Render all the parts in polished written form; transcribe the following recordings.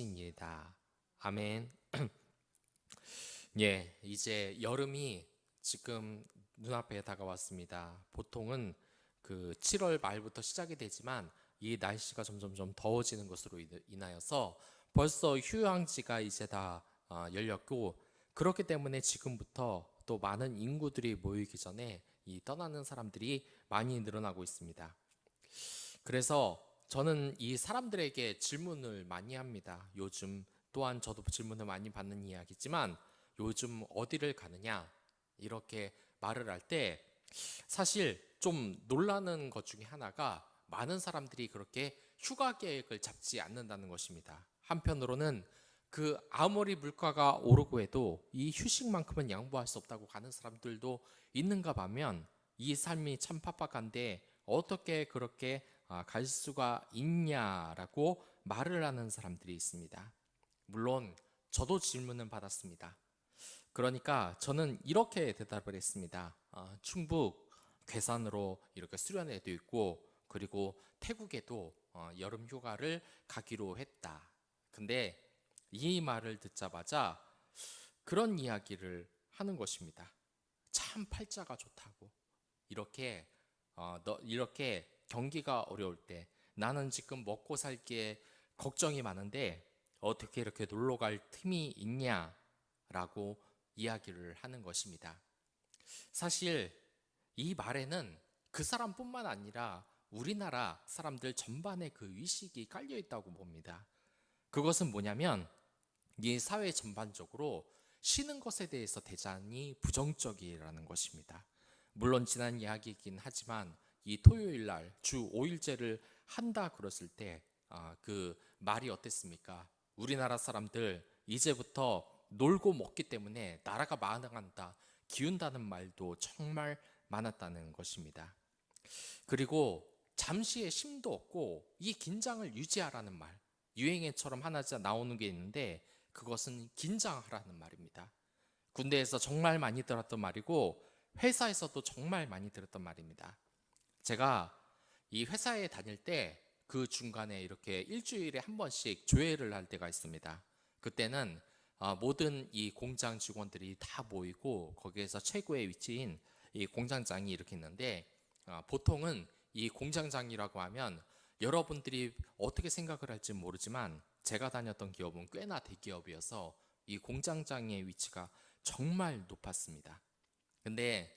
입니다. 아멘. 예, 이제 여름이 지금 눈앞에 다가왔습니다. 보통은 그 7월 말부터 시작이 되지만 이 날씨가 점점 더워지는 것으로 인하여서 벌써 휴양지가 이제 다 열렸고, 그렇기 때문에 지금부터 또 많은 인구들이 모이기 전에 이 떠나는 사람들이 많이 늘어나고 있습니다. 그래서 저는 이 사람들에게 질문을 많이 합니다. 요즘 또한 저도 질문을 많이 받는 이야기지만, 요즘 어디를 가느냐 이렇게 말을 할 때 사실 좀 놀라는 것 중에 하나가, 많은 사람들이 그렇게 휴가 계획을 잡지 않는다는 것입니다. 한편으로는 그 아무리 물가가 오르고 해도 이 휴식만큼은 양보할 수 없다고 가는 사람들도 있는가 하면, 이 삶이 참 팍팍한데 어떻게 그렇게 갈 수가 있냐라고 말을 하는 사람들이 있습니다. 물론 저도 질문을 받았습니다. 그러니까 저는 이렇게 대답을 했습니다. 충북 괴산으로 이렇게 수련회도 있고, 그리고 태국에도 여름 휴가를 가기로 했다. 근데 이 말을 듣자마자 그런 이야기를 하는 것입니다. 참 팔자가 좋다고. 이렇게 경기가 어려울 때 나는 지금 먹고 살기에 걱정이 많은데 어떻게 이렇게 놀러 갈 틈이 있냐라고 이야기를 하는 것입니다. 사실 이 말에는 그 사람뿐만 아니라 우리나라 사람들 전반의 그 의식이 깔려 있다고 봅니다. 그것은 뭐냐면, 이 사회 전반적으로 쉬는 것에 대해서 대단히 부정적이라는 것입니다. 물론 지난 이야기이긴 하지만, 이 토요일 날 주 5일제를 한다 그랬을 때 그 말이 어땠습니까? 우리나라 사람들 이제부터 놀고 먹기 때문에 나라가 망한다, 기운다는 말도 정말 많았다는 것입니다. 그리고 잠시의 쉼도 없고 이 긴장을 유지하라는 말, 유행어처럼 하나 나오는 게 있는데, 그것은 긴장하라는 말입니다. 군대에서 정말 많이 들었던 말이고, 회사에서도 정말 많이 들었던 말입니다. 제가 이 회사에 다닐 때 그 중간에 이렇게 일주일에 한 번씩 조회를 할 때가 있습니다. 그때는 모든 이 공장 직원들이 다 모이고, 거기에서 최고의 위치인 이 공장장이 이렇게 있는데, 보통은 이 공장장이라고 하면 여러분들이 어떻게 생각을 할지 모르지만, 제가 다녔던 기업은 꽤나 대기업이어서 이 공장장의 위치가 정말 높았습니다. 근데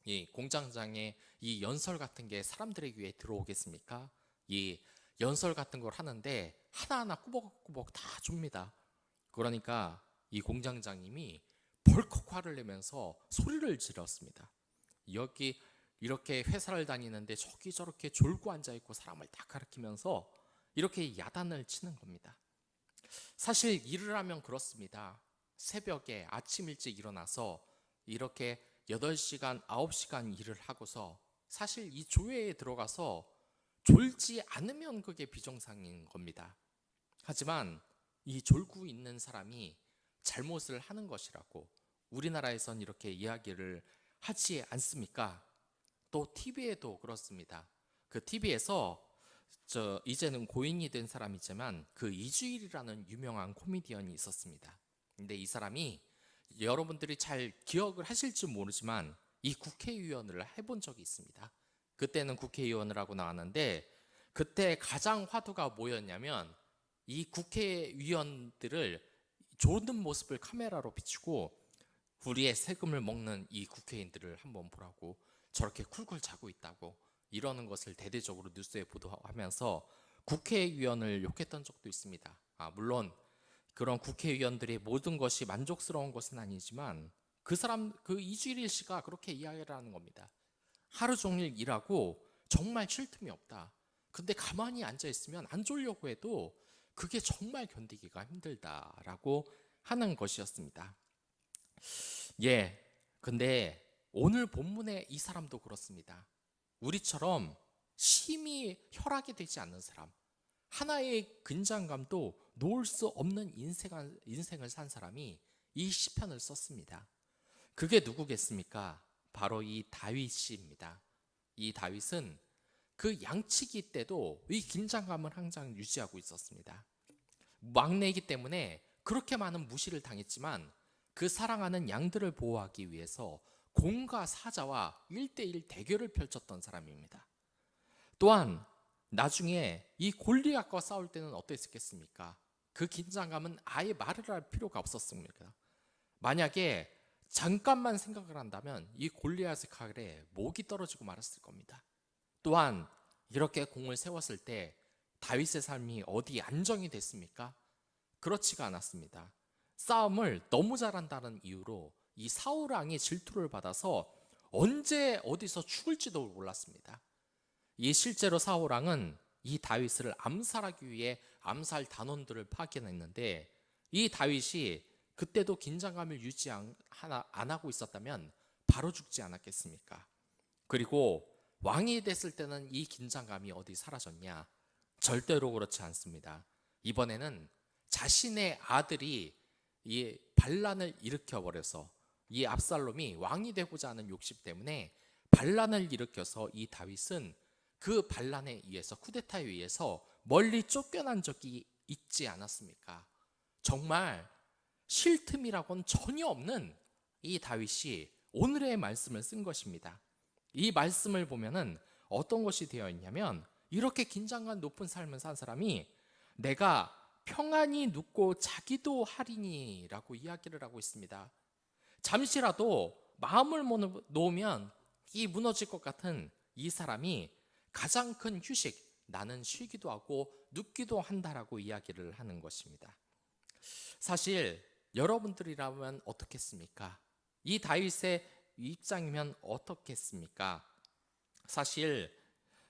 이 공장장의 이 연설 같은 게 사람들의 귀에 들어오겠습니까? 이 연설 같은 걸 하는데 하나하나 꾸벅꾸벅 다 줍니다. 그러니까 이 공장장님이 벌컥 화를 내면서 소리를 질렀습니다. 여기 이렇게 회사를 다니는데 저기 저렇게 졸고 앉아있고 사람을 다 가리키면서 이렇게 야단을 치는 겁니다. 사실 일을 하면 그렇습니다. 새벽에 아침 일찍 일어나서 이렇게 8시간, 9시간 일을 하고서 사실 이 조회에 들어가서 졸지 않으면 그게 비정상인 겁니다. 하지만 이 졸고 있는 사람이 잘못을 하는 것이라고 우리나라에선 이렇게 이야기를 하지 않습니까? 또 TV에도 그렇습니다. 그 TV에서 이제는 고인이 된 사람이지만 그 이주일이라는 유명한 코미디언이 있었습니다. 근데 이 사람이, 여러분들이 잘 기억을 하실지 모르지만, 이 국회의원을 해본 적이 있습니다. 그때는 국회의원을 하고 나왔는데, 그때 가장 화두가 뭐였냐면, 이 국회의원들을 조는 모습을 카메라로 비추고 우리의 세금을 먹는 이 국회의원들을 한번 보라고, 저렇게 쿨쿨 자고 있다고 이러는 것을 대대적으로 뉴스에 보도하면서 국회의원을 욕했던 적도 있습니다. 물론 그런 국회의원들의 모든 것이 만족스러운 것은 아니지만, 그 이주일 씨가 그렇게 이야기를 하는 겁니다. 하루 종일 일하고 정말 쉴 틈이 없다. 근데 가만히 앉아 있으면 안 졸려고 해도 그게 정말 견디기가 힘들다라고 하는 것이었습니다. 예, 근데 오늘 본문의 이 사람도 그렇습니다. 우리처럼 심히 혈압이 되지 않는 사람, 하나의 긴장감도 놓을 수 없는 인생을 산 사람이 이 시편을 썼습니다. 그게 누구겠습니까? 바로 이 다윗입니다. 이 다윗은 그 양치기 때도 이 긴장감을 항상 유지하고 있었습니다. 막내이기 때문에 그렇게 많은 무시를 당했지만 그 사랑하는 양들을 보호하기 위해서 공과 사자와 1대1 대결을 펼쳤던 사람입니다. 또한 나중에 이 골리앗과 싸울 때는 어땠겠습니까? 그 긴장감은 아예 말을 할 필요가 없었습니다. 만약에 잠깐만 생각을 한다면 이 골리앗의 칼에 목이 떨어지고 말았을 겁니다. 또한 이렇게 공을 세웠을 때 다윗의 삶이 어디 안정이 됐습니까? 그렇지가 않았습니다. 싸움을 너무 잘한다는 이유로 이 사울 왕이 질투를 받아서 언제 어디서 죽을지도 몰랐습니다. 이 실제로 사울 왕은 이 다윗을 암살하기 위해 암살 단원들을 파견했는데 이 다윗이 그때도 긴장감을 유지 안 하고 있었다면 바로 죽지 않았겠습니까? 그리고 왕이 됐을 때는 이 긴장감이 어디 사라졌냐? 절대로 그렇지 않습니다. 이번에는 자신의 아들이 이 반란을 일으켜버려서 이 압살롬이 왕이 되고자 하는 욕심 때문에 반란을 일으켜서 이 다윗은 그 반란에 의해서 쿠데타에 의해서 멀리 쫓겨난 적이 있지 않았습니까? 정말 쉴 틈이라고는 전혀 없는 이 다윗이 오늘의 말씀을 쓴 것입니다. 이 말씀을 보면은 어떤 것이 되어 있냐면 이렇게 긴장감 높은 삶을 산 사람이 내가 평안히 눕고 자기도 하리니 라고 이야기를 하고 있습니다. 잠시라도 마음을 놓으면 이 무너질 것 같은 이 사람이 가장 큰 휴식, 나는 쉬기도 하고 눕기도 한다라고 이야기를 하는 것입니다. 사실 여러분들이라면 어떻겠습니까? 이 다윗의 입장이면 어떻겠습니까? 사실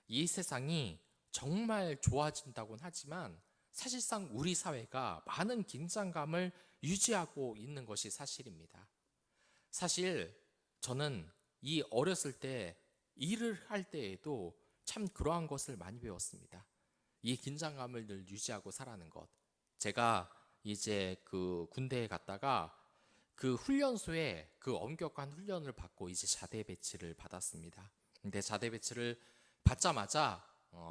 이 세상이 정말 좋아진다고는 하지만 사실상 우리 사회가 많은 긴장감을 유지하고 있는 것이 사실입니다. 사실 저는 이 어렸을 때 일을 할 때에도 참 그러한 것을 많이 배웠습니다. 이 긴장감을 늘 유지하고 살아가는 것. 제가 이제 그 군대에 갔다가 그 훈련소에 그 엄격한 훈련을 받고 이제 자대 배치를 받았습니다. 근데 자대 배치를 받자마자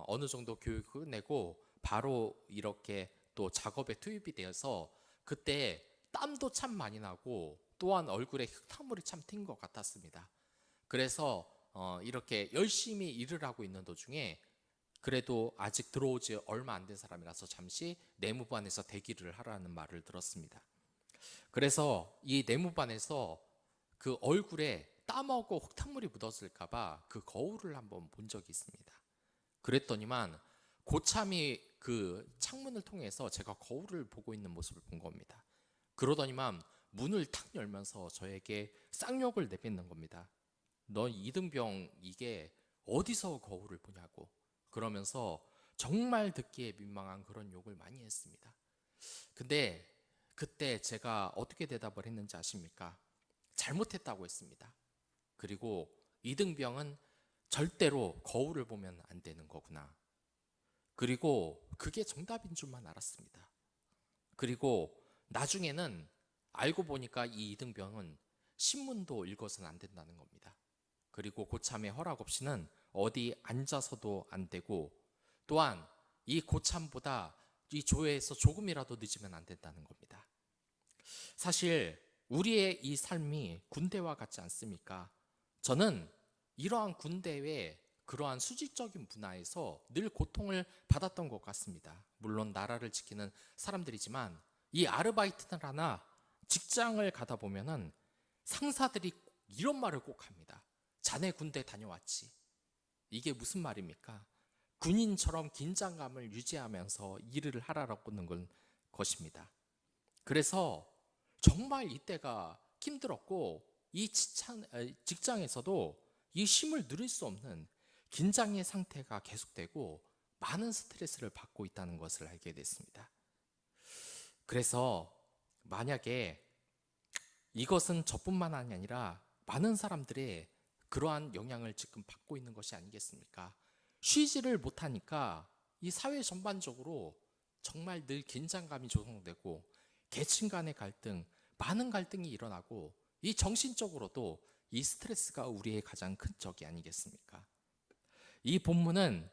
어느 정도 교육을 내고 바로 이렇게 또 작업에 투입이 되어서 그때 땀도 참 많이 나고 또한 얼굴에 흙탕물이 참 튄 것 같았습니다. 그래서 이렇게 열심히 일을 하고 있는 도중에 그래도 아직 들어오지 얼마 안 된 사람이라서 잠시 내무반에서 대기를 하라는 말을 들었습니다. 그래서 이 내무반에서 그 얼굴에 땀하고 흙탕물이 묻었을까봐 그 거울을 한번 본 적이 있습니다. 그랬더니만 고참이 그 창문을 통해서 제가 거울을 보고 있는 모습을 본 겁니다. 그러더니만 문을 탁 열면서 저에게 쌍욕을 내뱉는 겁니다. 너 이등병 이게 어디서 거울을 보냐고. 그러면서 정말 듣기에 민망한 그런 욕을 많이 했습니다. 근데 그때 제가 어떻게 대답을 했는지 아십니까? 잘못했다고 했습니다. 그리고 이등병은 절대로 거울을 보면 안 되는 거구나. 그리고 그게 정답인 줄만 알았습니다. 그리고 나중에는 알고 보니까 이 이등병은 신문도 읽어서는 안 된다는 겁니다. 그리고 고참의 허락 없이는 어디 앉아서도 안 되고 또한 이 고참보다 이 조회에서 조금이라도 늦으면 안 된다는 겁니다. 사실 우리의 이 삶이 군대와 같지 않습니까? 저는 이러한 군대의 그러한 수직적인 문화에서 늘 고통을 받았던 것 같습니다. 물론 나라를 지키는 사람들이지만 이 아르바이트를 하나 직장을 가다 보면은 상사들이 이런 말을 꼭 합니다. 자네 군대 다녀왔지. 이게 무슨 말입니까? 군인처럼 긴장감을 유지하면서 일을 하라고 하는 것입니다. 그래서 정말 이때가 힘들었고 이 직장에서도 이 쉼을 누릴 수 없는 긴장의 상태가 계속되고 많은 스트레스를 받고 있다는 것을 알게 됐습니다. 그래서 만약에 이것은 저뿐만 아니라 많은 사람들의 그러한 영향을 지금 받고 있는 것이 아니겠습니까? 쉬지를 못하니까 이 사회 전반적으로 정말 늘 긴장감이 조성되고 계층 간의 갈등, 많은 갈등이 일어나고 이 정신적으로도 이 스트레스가 우리의 가장 큰 적이 아니겠습니까? 이 본문은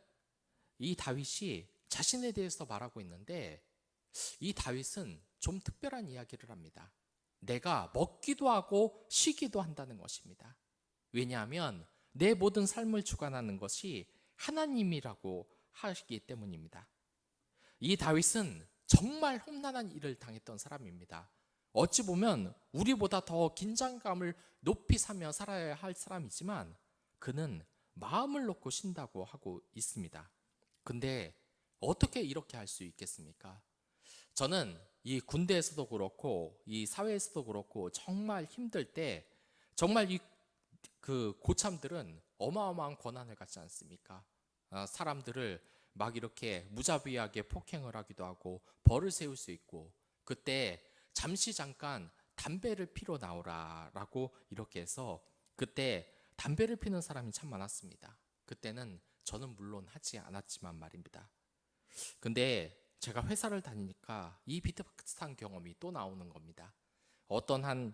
이 다윗이 자신에 대해서 말하고 있는데 이 다윗은 좀 특별한 이야기를 합니다. 내가 먹기도 하고 쉬기도 한다는 것입니다. 왜냐하면 내 모든 삶을 주관하는 것이 하나님이라고 하시기 때문입니다. 이 다윗은 정말 험난한 일을 당했던 사람입니다. 어찌 보면 우리보다 더 긴장감을 높이 사며 살아야 할 사람이지만 그는 마음을 놓고 쉰다고 하고 있습니다. 근데 어떻게 이렇게 할 수 있겠습니까? 저는 이 군대에서도 그렇고 이 사회에서도 그렇고 정말 힘들 때 정말 그 고참들은 어마어마한 권한을 갖지 않습니까? 사람들을 막 이렇게 무자비하게 폭행을 하기도 하고 벌을 세울 수 있고, 그때 잠시 잠깐 담배를 피러 나오라라고 이렇게 해서 그때 담배를 피는 사람이 참 많았습니다. 그때는 저는 물론 하지 않았지만 말입니다. 근데 제가 회사를 다니니까 이 비슷한 경험이 또 나오는 겁니다. 어떤 한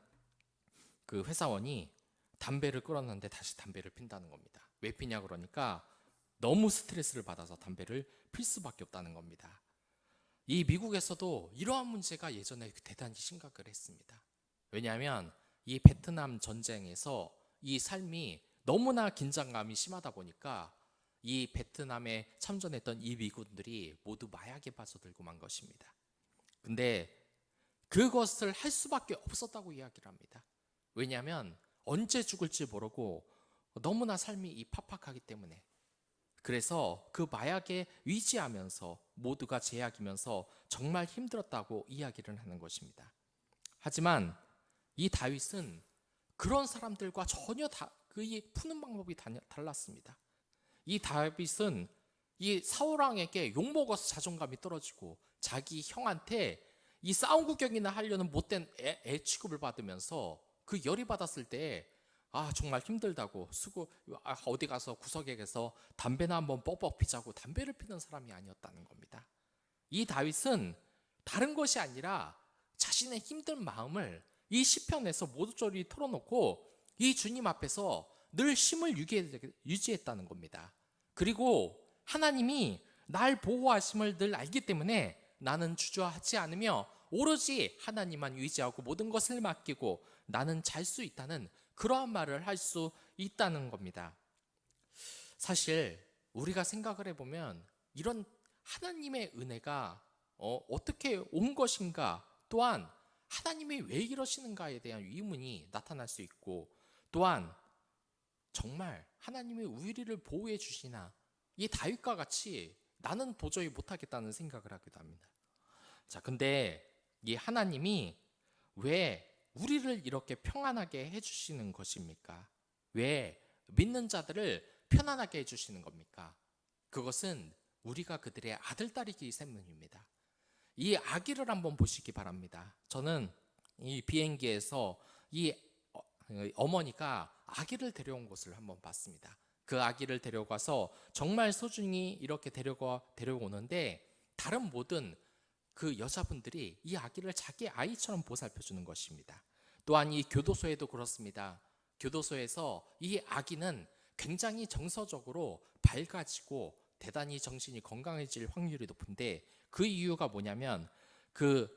그 회사원이 담배를 끌었는데 다시 담배를 핀다는 겁니다. 왜 피냐 그러니까 너무 스트레스를 받아서 담배를 필 수밖에 없다는 겁니다. 이 미국에서도 이러한 문제가 예전에 대단히 심각을 했습니다. 왜냐하면 이 베트남 전쟁에서 이 삶이 너무나 긴장감이 심하다 보니까 이 베트남에 참전했던 이 미군들이 모두 마약에 빠져들고 만 것입니다. 근데 그것을 할 수밖에 없었다고 이야기를 합니다. 왜냐하면 언제 죽을지 모르고 너무나 삶이 팍팍하기 때문에. 그래서 그 마약에 위지하면서 모두가 제약이면서 정말 힘들었다고 이야기를 하는 것입니다. 하지만 이 다윗은 그런 사람들과 전혀 그의 푸는 방법이 달랐습니다. 이 다윗은 이 사울왕에게 욕먹어서 자존감이 떨어지고 자기 형한테 이 싸움 구경이나 하려는 못된 애 취급을 받으면서 그 열이 받았을 때 정말 힘들다고 어디 가서 구석에서 담배나 한번 뻑뻑 피자고 담배를 피는 사람이 아니었다는 겁니다. 이 다윗은 다른 것이 아니라 자신의 힘든 마음을 이 시편에서 모조리 털어놓고 이 주님 앞에서 늘 힘을 유지했다는 겁니다. 그리고 하나님이 날 보호하심을 늘 알기 때문에 나는 주저하지 않으며 오로지 하나님만 의지하고 모든 것을 맡기고 나는 잘 수 있다는 그러한 말을 할 수 있다는 겁니다. 사실 우리가 생각을 해보면 이런 하나님의 은혜가 어떻게 온 것인가, 또한 하나님이 왜 이러시는가에 대한 의문이 나타날 수 있고, 또한 정말 하나님이 우리를 보호해 주시나, 이 다윗과 같이 나는 도저히 못하겠다는 생각을 하기도 합니다. 자, 근데 이 하나님이 왜 우리를 이렇게 평안하게 해주시는 것입니까? 왜 믿는 자들을 편안하게 해주시는 겁니까? 그것은 우리가 그들의 아들, 딸이기 때문입니다. 이 아기를 한번 보시기 바랍니다. 저는 이 비행기에서 이 어머니가 아기를 데려온 것을 한번 봤습니다. 그 아기를 데려가서 정말 소중히 이렇게 데려오는데 다른 모든 그 여자분들이 이 아기를 자기 아이처럼 보살펴 주는 것입니다. 또한 이 교도소에도 그렇습니다. 교도소에서 이 아기는 굉장히 정서적으로 밝아지고 대단히 정신이 건강해질 확률이 높은데, 그 이유가 뭐냐면 그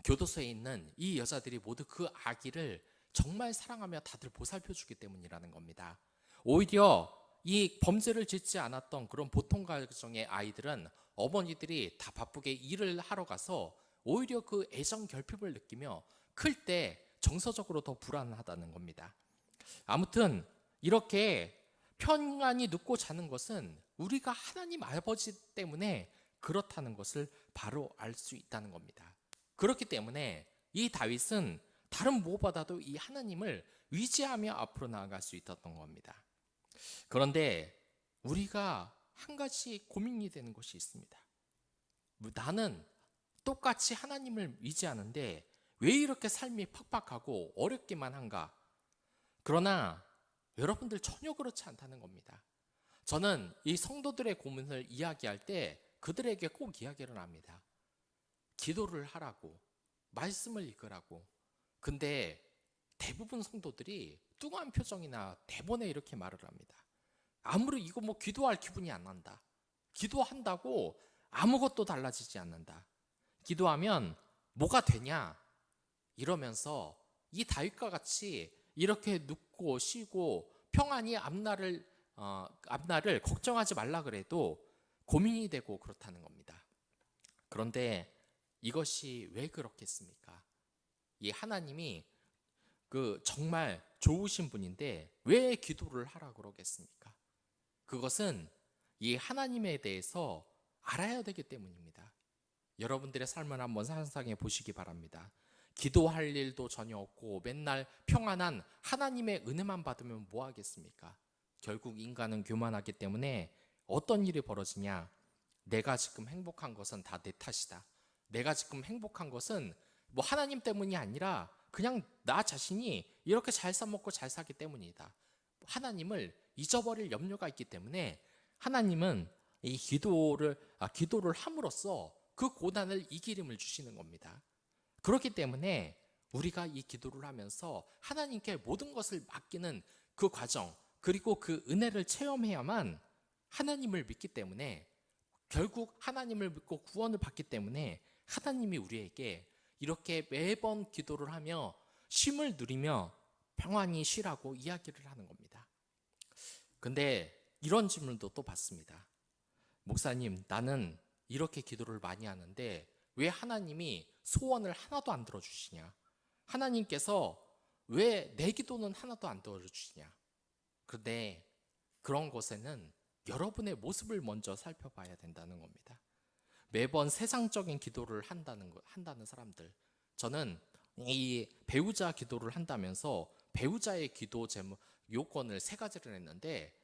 교도소에 있는 이 여자들이 모두 그 아기를 정말 사랑하며 다들 보살펴 주기 때문이라는 겁니다. 오히려 이 범죄를 짓지 않았던 그런 보통 가정의 아이들은 어머니들이 다 바쁘게 일을 하러 가서 오히려 그 애정 결핍을 느끼며 클 때 정서적으로 더 불안하다는 겁니다. 아무튼 이렇게 평안히 눕고 자는 것은 우리가 하나님 아버지 때문에 그렇다는 것을 바로 알 수 있다는 겁니다. 그렇기 때문에 이 다윗은 다른 무엇보다도 이 하나님을 의지하며 앞으로 나아갈 수 있었던 겁니다. 그런데 우리가 한 가지 고민이 되는 것이 있습니다. 나는 똑같이 하나님을 의지하는데 왜 이렇게 삶이 팍팍하고 어렵기만 한가? 그러나 여러분들 전혀 그렇지 않다는 겁니다. 저는 이 성도들의 고민을 이야기할 때 그들에게 꼭 이야기를 합니다. 기도를 하라고, 말씀을 읽으라고. 근데 대부분 성도들이 뚱한 표정이나 대본에 이렇게 말을 합니다. 아무리 이거 기도할 기분이 안 난다. 기도한다고 아무것도 달라지지 않는다. 기도하면 뭐가 되냐 이러면서 이 다윗과 같이 이렇게 눕고 쉬고 평안히 앞날을 걱정하지 말라 그래도 고민이 되고 그렇다는 겁니다. 그런데 이것이 왜 그렇겠습니까? 이 하나님이 정말 좋으신 분인데 왜 기도를 하라 그러겠습니까? 그것은 이 하나님에 대해서 알아야 되기 때문입니다. 여러분들의 삶을 한번 상상해 보시기 바랍니다. 기도할 일도 전혀 없고 맨날 평안한 하나님의 은혜만 받으면 뭐 하겠습니까? 결국 인간은 교만하기 때문에 어떤 일이 벌어지냐? 내가 지금 행복한 것은 다 내 탓이다. 내가 지금 행복한 것은 뭐 하나님 때문이 아니라 그냥 나 자신이 이렇게 잘 사먹고 잘 사기 때문이다. 하나님을 잊어버릴 염려가 있기 때문에 하나님은 이 기도를 함으로써 그 고난을 이길 힘을 주시는 겁니다. 그렇기 때문에 우리가 이 기도를 하면서 하나님께 모든 것을 맡기는 그 과정, 그리고 그 은혜를 체험해야만 하나님을 믿기 때문에, 결국 하나님을 믿고 구원을 받기 때문에 하나님이 우리에게 이렇게 매번 기도를 하며 쉼을 누리며 평안히 쉬라고 이야기를 하는 겁니다. 근데 이런 질문도 또 받습니다. 목사님, 나는 이렇게 기도를 많이 하는데 왜 하나님이 소원을 하나도 안 들어주시냐? 하나님께서 왜 내 기도는 하나도 안 들어주시냐? 그런데 그런 것에는 여러분의 모습을 먼저 살펴봐야 된다는 겁니다. 매번 세상적인 기도를 한다는 사람들, 저는 이 배우자 기도를 한다면서 배우자의 기도 제목 요건을 3가지를 했는데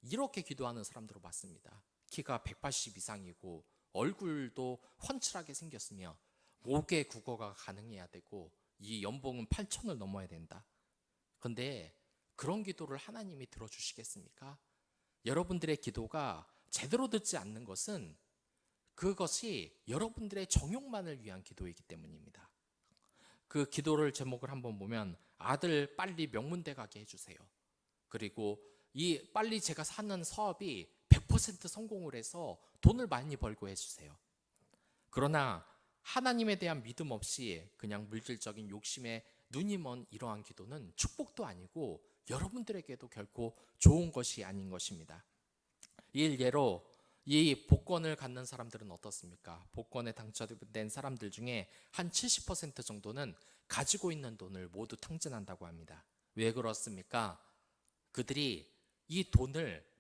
이렇게 기도하는 사람들을 봤습니다. 키가 180 이상이고 얼굴도 훤칠하게 생겼으며 5개 국어가 가능해야 되고 이 연봉은 8천을 넘어야 된다. 근데 그런 기도를 하나님이 들어주시겠습니까? 여러분들의 기도가 제대로 듣지 않는 것은 그것이 여러분들의 정욕만을 위한 기도이기 때문입니다. 그 기도를 제목을 한번 보면 아들 빨리 명문대 가게 해주세요. 그리고 빨리 제가 사는 사업이 100% 성공을 해서 돈을 많이 벌고 해주세요. 그러나 하나님에 대한 믿음 없이 그냥 물질적인 욕심에 눈이 먼 이러한 기도는 축복도 아니고 여러분들에게도 결코 좋은 것이 아닌 것입니다. 일례로 이 복권을 갖는 사람들은 어떻습니까? 복권에 당첨된 사람들 중에 한 70% 정도는 가지고 있는 돈을 모두 탕진한다고 합니다. 왜 그렇습니까? 그들이 이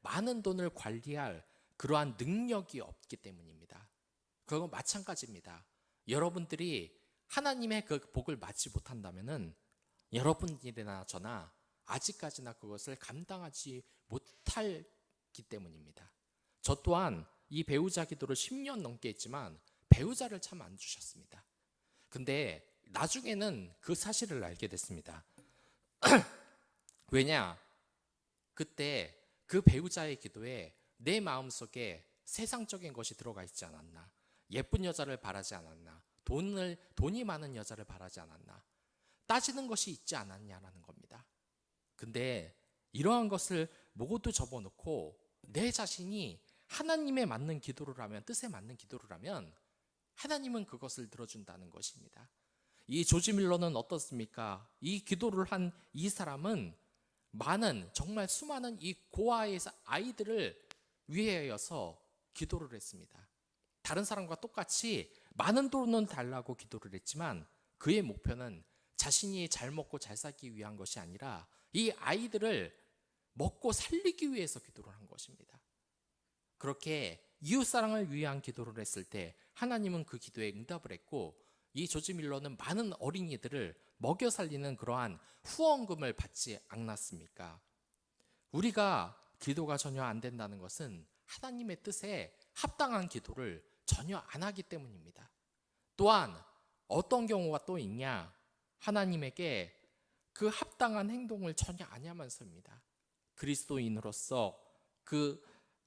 많은 돈을 관리할 그러한 능력이 없기 때문입니다. 그건 마찬가지입니다. 여러분들이 하나님의 그 복을 받지 못한다면은 여러분들이나 저나 아직까지나 그것을 감당하지 못하기 때문입니다. 저 또한 이 배우자 기도를 10년 넘게 했지만 배우자를 참 안 주셨습니다. 근데 나중에는 그 사실을 알게 됐습니다. 왜냐? 그때 그 배우자의 기도에 내 마음속에 세상적인 것이 들어가 있지 않았나? 예쁜 여자를 바라지 않았나? 돈이 많은 여자를 바라지 않았나? 따지는 것이 있지 않았냐라는 겁니다. 근데 이러한 것을 모두 접어놓고 내 자신이 하나님에 맞는 기도를 하면, 뜻에 맞는 기도를 하면 하나님은 그것을 들어준다는 것입니다. 이 조지 밀러는 어떻습니까? 이 기도를 한 이 사람은 정말 수많은 이 고아의 아이들을 위하여서 기도를 했습니다. 다른 사람과 똑같이 많은 돈은 달라고 기도를 했지만 그의 목표는 자신이 잘 먹고 잘 살기 위한 것이 아니라 이 아이들을 먹고 살리기 위해서 기도를 한 것입니다. 그렇게 이웃사랑을 위한 기도를 했을 때 하나님은 그 기도에 응답을 했고, 이 조지 밀러는 많은 어린이들을 먹여 살리는 그러한 후원금을 받지 않았습니까? 우리가 기도가 전혀 안 된다는 것은 하나님의 뜻에 합당한 기도를 전혀 안 하기 때문입니다. 또한 어떤 경우가 또 있냐? 하나님에게 그 합당한 행동을 전혀 안 하면서입니다. 그리스도인으로서 그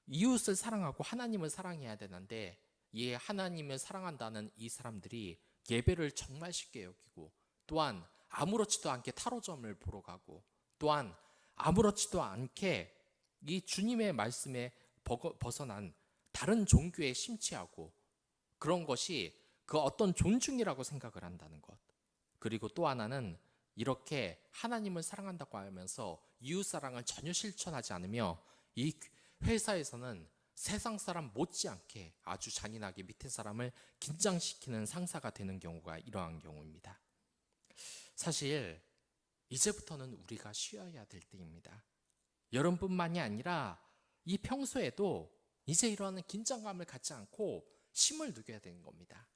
이웃을 사랑하고 하나님을 사랑해야 되는데 이 하나님을 사랑한다는 이 사람들이 예배를 정말 쉽게 여기고, 또한 아무렇지도 않게 타로점을 보러 가고, 또한 아무렇지도 않게 이 주님의 말씀에 벗어난 다른 종교에 심취하고, 그런 것이 그 어떤 존중이라고 생각을 한다는 것. 그리고 또 하나는 이렇게 하나님을 사랑한다고 하면서 이웃사랑을 전혀 실천하지 않으며 이 회사에서는 세상 사람 못지않게 아주 잔인하게 밑에 사람을 긴장시키는 상사가 되는 경우가 이러한 경우입니다. 사실 이제부터는 우리가 쉬어야 될 때입니다. 여러분뿐만이 아니라 이 평소에도 이제 이러한 긴장감을 갖지 않고 심을 누겨야 되는 겁니다.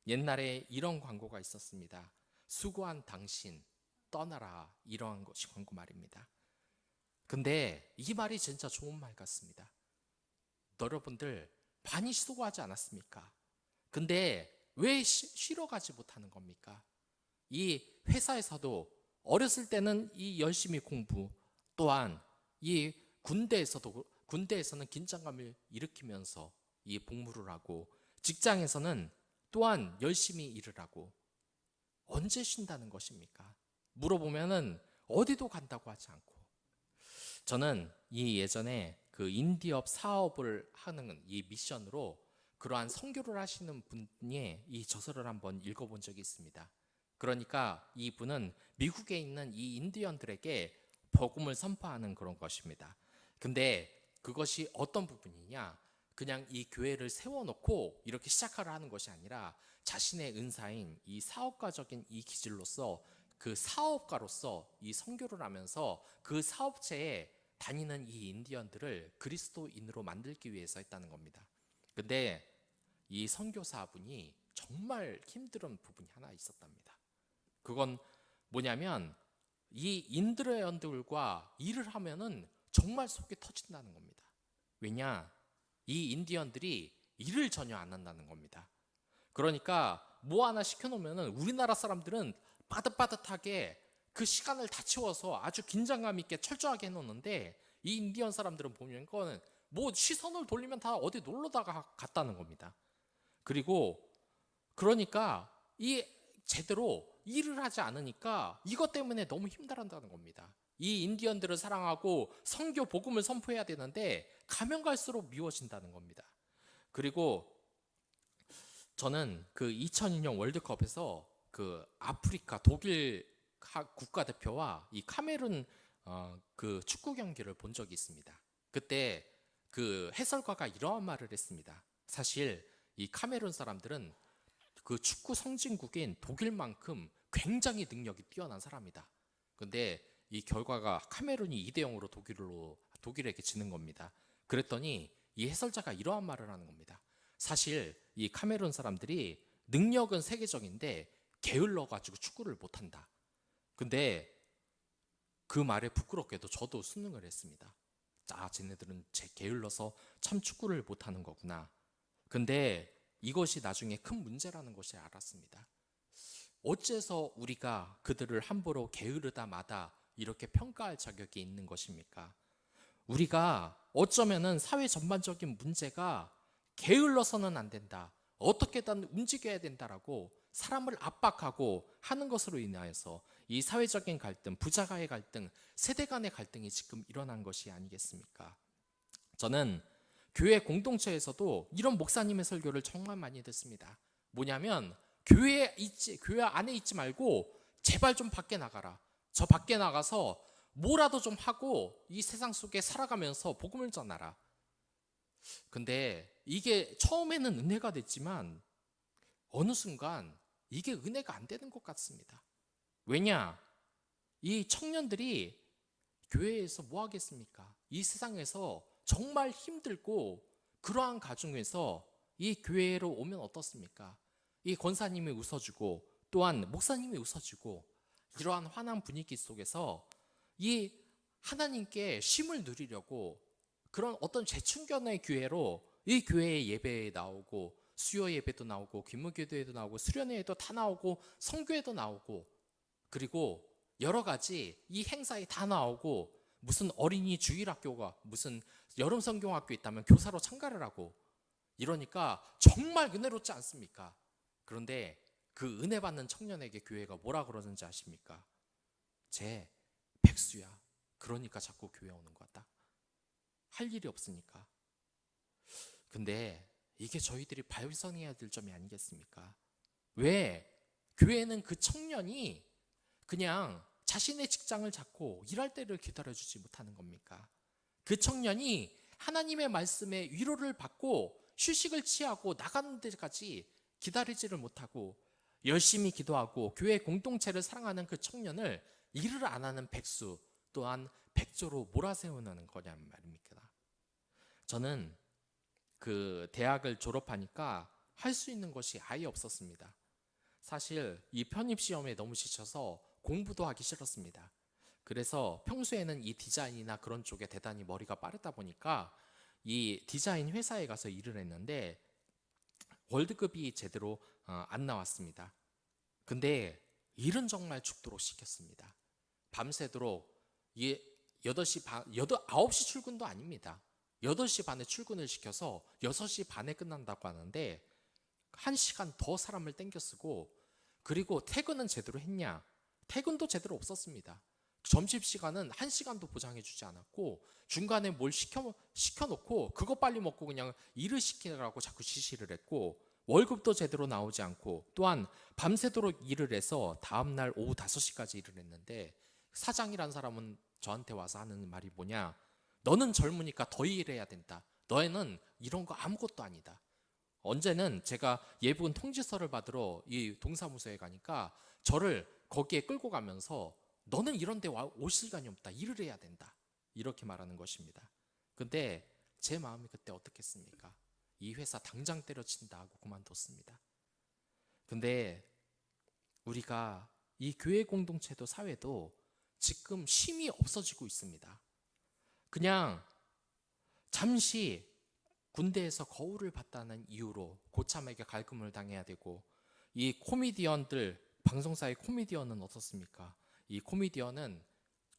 옛날에 이런 광고가 있었습니다. 수고한 당신 떠나라, 이러한 것이 광고 말입니다. 근데 이 말이 진짜 좋은 말 같습니다. 여러분들 많이 수고하지 않았습니까? 근데 왜 쉬러 가지 못하는 겁니까? 이 회사에서도 어렸을 때는 이 열심히 공부, 또한 이 군대에서는 긴장감을 일으키면서 이 복무를 하고, 직장에서는 또한 열심히 일을 하고, 언제 쉰다는 것입니까? 물어보면은 어디도 간다고 하지 않고. 저는 이 예전에 그 인디업 사업을 하는 이 미션으로 그러한 선교를 하시는 분의 이 저서를 한번 읽어본 적이 있습니다. 그러니까 이분은 미국에 있는 이 인디언들에게 복음을 선포하는 그런 것입니다. 근데 그것이 어떤 부분이냐? 그냥 이 교회를 세워놓고 이렇게 시작하려 하는 것이 아니라 자신의 은사인 이 사업가적인 이 기질로서 그 사업가로서 이 선교를 하면서 그 사업체에 다니는 이 인디언들을 그리스도인으로 만들기 위해서 했다는 겁니다. 근데 이 선교사분이 정말 힘든 부분이 하나 있었답니다. 그건 뭐냐면 이 인디언들과 일을 하면은 정말 속이 터진다는 겁니다. 왜냐? 이 인디언들이 일을 전혀 안 한다는 겁니다. 그러니까 뭐 하나 시켜놓으면은 우리나라 사람들은 빠듯빠듯하게 그 시간을 다 채워서 아주 긴장감 있게 철저하게 해놓는데, 이 인디언 사람들은 보면 그거는 뭐 시선을 돌리면 다 어디 놀러다가 갔다는 겁니다. 그리고 그러니까 이 제대로 일을 하지 않으니까 이것 때문에 너무 힘들어한다는 겁니다. 이 인디언들을 사랑하고 선교 복음을 선포해야 되는데 가면 갈수록 미워진다는 겁니다. 그리고 저는 그 2002년 월드컵에서 그 아프리카 독일 국가대표와 이 카메룬 그 축구 경기를 본 적이 있습니다. 그때 그 해설가가 이러한 말을 했습니다. 사실 이 카메룬 사람들은 그 축구 성진국인 독일만큼 굉장히 능력이 뛰어난 사람이다. 근데 이 결과가 카메룬이 2대0으로 독일에게 지는 겁니다. 그랬더니 이 해설자가 이러한 말을 하는 겁니다. 사실 이 카메룬 사람들이 능력은 세계적인데 게을러가지고 축구를 못한다. 근데 그 말에 부끄럽게도 저도 수능을 했습니다. 아, 쟤네들은 게을러서 참 축구를 못하는 거구나. 근데 이것이 나중에 큰 문제라는 것을 알았습니다. 어째서 우리가 그들을 함부로 게으르다 마다 이렇게 평가할 자격이 있는 것입니까? 우리가 어쩌면은 사회 전반적인 문제가 게을러서는 안 된다, 어떻게든 움직여야 된다라고 사람을 압박하고 하는 것으로 인하여서 이 사회적인 갈등, 부자가의 갈등, 세대 간의 갈등이 지금 일어난 것이 아니겠습니까? 저는 교회 공동체에서도 이런 목사님의 설교를 정말 많이 듣습니다. 뭐냐면 교회 안에 있지 말고 제발 좀 밖에 나가라. 저 밖에 나가서 뭐라도 좀 하고 이 세상 속에 살아가면서 복음을 전하라. 근데 이게 처음에는 은혜가 됐지만 어느 순간 이게 은혜가 안 되는 것 같습니다. 왜냐? 이 청년들이 교회에서 뭐 하겠습니까? 이 세상에서 정말 힘들고 그러한 가정에서 이 교회로 오면 어떻습니까? 이 권사님이 웃어주고 또한 목사님이 웃어주고 이러한 환한 분위기 속에서 이 하나님께 쉼을 누리려고 그런 어떤 재충전의 기회로 이 교회에 예배에 나오고 수요 예배도 나오고 귀무기도에도 나오고 수련회에도 다 나오고 성교에도 나오고 그리고 여러 가지 이 행사에 다 나오고 무슨 어린이 주일학교가 무슨 여름 성경학교 있다면 교사로 참가를 하고 이러니까 정말 은혜롭지 않습니까? 그런데 그 은혜 받는 청년에게 교회가 뭐라 그러는지 아십니까? 쟤 백수야. 그러니까 자꾸 교회 오는 거다. 할 일이 없으니까. 근데 이게 저희들이 발전해야 될 점이 아니겠습니까? 왜 교회는 그 청년이 그냥 자신의 직장을 잡고 일할 때를 기다려주지 못하는 겁니까? 그 청년이 하나님의 말씀에 위로를 받고 휴식을 취하고 나가는 데까지 기다리지를 못하고 열심히 기도하고 교회 공동체를 사랑하는 그 청년을 일을 안 하는 백수 또한 백조로 몰아세우는 거냔 말입니까? 저는 그 대학을 졸업하니까 할 수 있는 것이 아예 없었습니다. 사실 이 편입시험에 너무 지쳐서 공부도 하기 싫었습니다. 그래서 평소에는 이 디자인이나 그런 쪽에 대단히 머리가 빠르다 보니까 이 디자인 회사에 가서 일을 했는데 월드급이 제대로 안 나왔습니다. 근데 일은 정말 죽도록 시켰습니다. 밤새도록 8시 반, 9시 출근도 아닙니다. 8시 반에 출근을 시켜서 6시 반에 끝난다고 하는데 1시간 더 사람을 땡겨 쓰고 그리고 퇴근은 제대로 했냐? 퇴근도 제대로 없었습니다. 점심시간은 1시간도 보장해주지 않았고 중간에 뭘 시켜놓고 그거 빨리 먹고 그냥 일을 시키라고 자꾸 지시를 했고 월급도 제대로 나오지 않고 또한 밤새도록 일을 해서 다음날 오후 5시까지 일을 했는데 사장이란 사람은 저한테 와서 하는 말이 뭐냐? 너는 젊으니까 더 일해야 된다. 너희는 이런 거 아무것도 아니다. 언제는 제가 예비군 통지서를 받으러 이 동사무소에 가니까 저를 거기에 끌고 가면서 너는 이런 데 올 시간이 없다. 일을 해야 된다. 이렇게 말하는 것입니다. 근데 제 마음이 그때 어떻겠습니까? 이 회사 당장 때려친다 하고 그만뒀습니다. 근데 우리가 이 교회 공동체도 사회도 지금 쉼이 없어지고 있습니다. 그냥 잠시 군대에서 거울을 봤다는 이유로 고참에게 갈굼을 당해야 되고 이 코미디언들 방송사의 코미디언은 어떻습니까? 이 코미디언은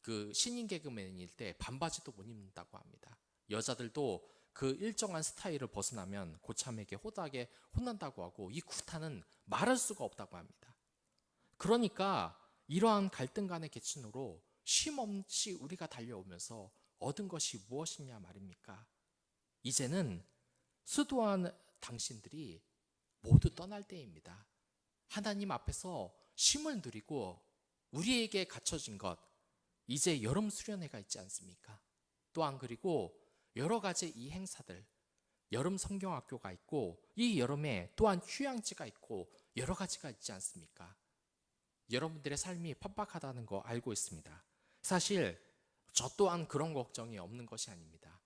그 신인 개그맨일 때 반바지도 못 입는다고 합니다. 여자들도 그 일정한 스타일을 벗어나면 고참에게 호되게 혼난다고 하고 이 구타는 말할 수가 없다고 합니다. 그러니까 이러한 갈등 간의 계층으로 쉼 없이 우리가 달려오면서 얻은 것이 무엇이냐 말입니까? 이제는 수도한 당신들이 모두 떠날 때입니다. 하나님 앞에서 쉼을 누리고 우리에게 갖춰진 것, 이제 여름 수련회가 있지 않습니까? 또한 그리고 여러 가지 이 행사들, 여름 성경학교가 있고 이 여름에 또한 휴양지가 있고 여러 가지가 있지 않습니까? 여러분들의 삶이 팍팍하다는 거 알고 있습니다. 사실 저 또한 그런 걱정이 없는 것이 아닙니다.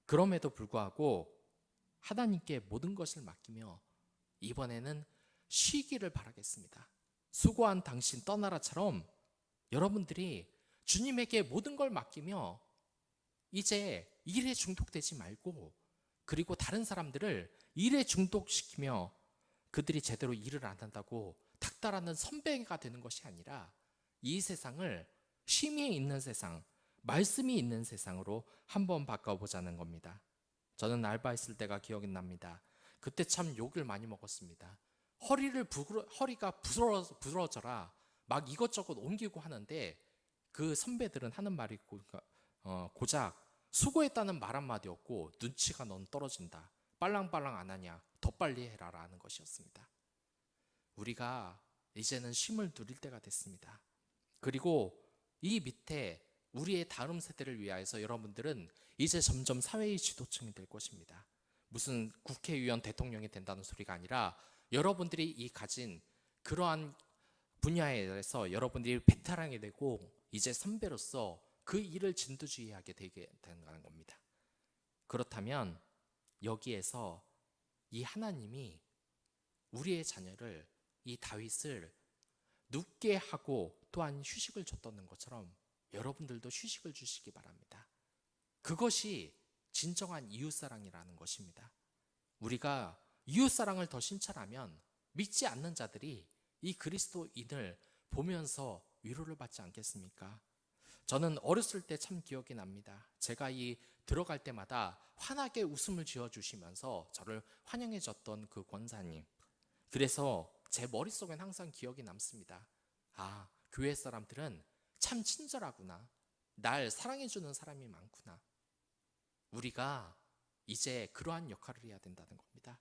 그럼에도 불구하고 하나님께 모든 것을 맡기며 이번에는 쉬기를 바라겠습니다. 수고한 당신 떠나라처럼 여러분들이 주님에게 모든 걸 맡기며 이제 일에 중독되지 말고 그리고 다른 사람들을 일에 중독시키며 그들이 제대로 일을 안 한다고 닥달하는 선배가 되는 것이 아니라 이 세상을 쉼이 있는 세상, 말씀이 있는 세상으로 한번 바꿔보자는 겁니다. 저는 알바했을 때가 기억이 납니다. 그때 참 욕을 많이 먹었습니다. 허리가 부러져라 막 이것저것 옮기고 하는데 그 선배들은 하는 말이 고작 수고했다는 말 한마디 없고 눈치가 넌 떨어진다. 빨랑빨랑 안 하냐 더 빨리 해라 라는 것이었습니다. 우리가 이제는 쉼을 누릴 때가 됐습니다. 그리고 이 밑에 우리의 다음 세대를 위하여서 여러분들은 이제 점점 사회의 지도층이 될 것입니다. 무슨 국회의원 대통령이 된다는 소리가 아니라 여러분들이 이 가진 그러한 분야에 대해서 여러분들이 베테랑이 되고 이제 선배로서 그 일을 진두지휘하게 되게 된다는 겁니다. 그렇다면 여기에서 이 하나님이 우리의 자녀를 이 다윗을 눕게 하고 또한 휴식을 줬던 것처럼 여러분들도 휴식을 주시기 바랍니다. 그것이 진정한 이웃사랑이라는 것입니다. 우리가 이웃사랑을 더 신철하면 믿지 않는 자들이 이 그리스도인을 보면서 위로를 받지 않겠습니까? 저는 어렸을 때 참 기억이 납니다. 제가 이 들어갈 때마다 환하게 웃음을 지어주시면서 저를 환영해 줬던 그 권사님. 그래서 제 머릿속엔 항상 기억이 남습니다. 아, 교회 사람들은 참 친절하구나. 날 사랑해주는 사람이 많구나. 우리가 이제 그러한 역할을 해야 된다는 겁니다.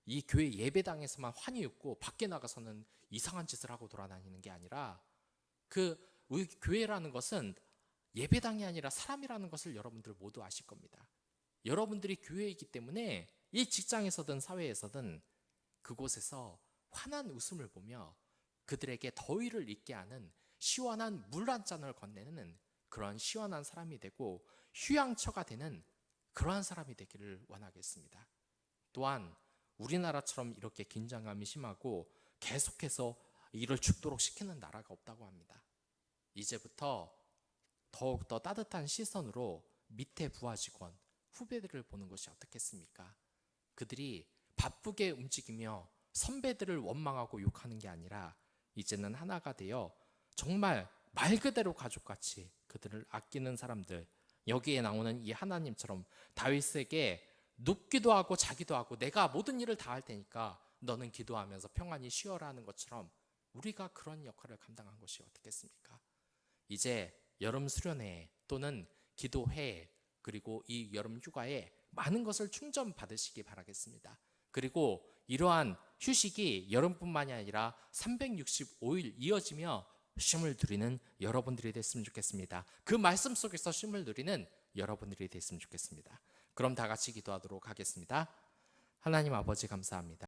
이 교회 예배당에서만 환희 웃고 밖에 나가서는 이상한 짓을 하고 돌아다니는 게 아니라 우리 교회라는 것은 예배당이 아니라 사람이라는 것을 여러분들 모두 아실 겁니다. 여러분들이 교회이기 때문에 이 직장에서든 사회에서든 그곳에서 환한 웃음을 보며 그들에게 더위를 잊게 하는 시원한 물 한 잔을 건네는 그런 시원한 사람이 되고 휴양처가 되는 그러한 사람이 되기를 원하겠습니다. 또한 우리나라처럼 이렇게 긴장감이 심하고 계속해서 이를 죽도록 시키는 나라가 없다고 합니다. 이제부터 더욱더 따뜻한 시선으로 밑에 부하 직원, 후배들을 보는 것이 어떻겠습니까? 그들이 바쁘게 움직이며 선배들을 원망하고 욕하는 게 아니라 이제는 하나가 되어 정말 말 그대로 가족같이 그들을 아끼는 사람들, 여기에 나오는 이 하나님처럼 다윗에게 눕기도 하고 자기도 하고 내가 모든 일을 다 할 테니까 너는 기도하면서 평안히 쉬어라 하는 것처럼 우리가 그런 역할을 감당한 것이 어떻겠습니까? 이제 여름 수련회 또는 기도회 그리고 이 여름 휴가에 많은 것을 충전 받으시기 바라겠습니다. 그리고 이러한 휴식이 여름뿐만이 아니라 365일 이어지며 쉼을 누리는 여러분들이 됐으면 좋겠습니다. 그 말씀 속에서 쉼을 누리는 여러분들이 됐으면 좋겠습니다. 그럼 다 같이 기도하도록 하겠습니다. 하나님 아버지 감사합니다.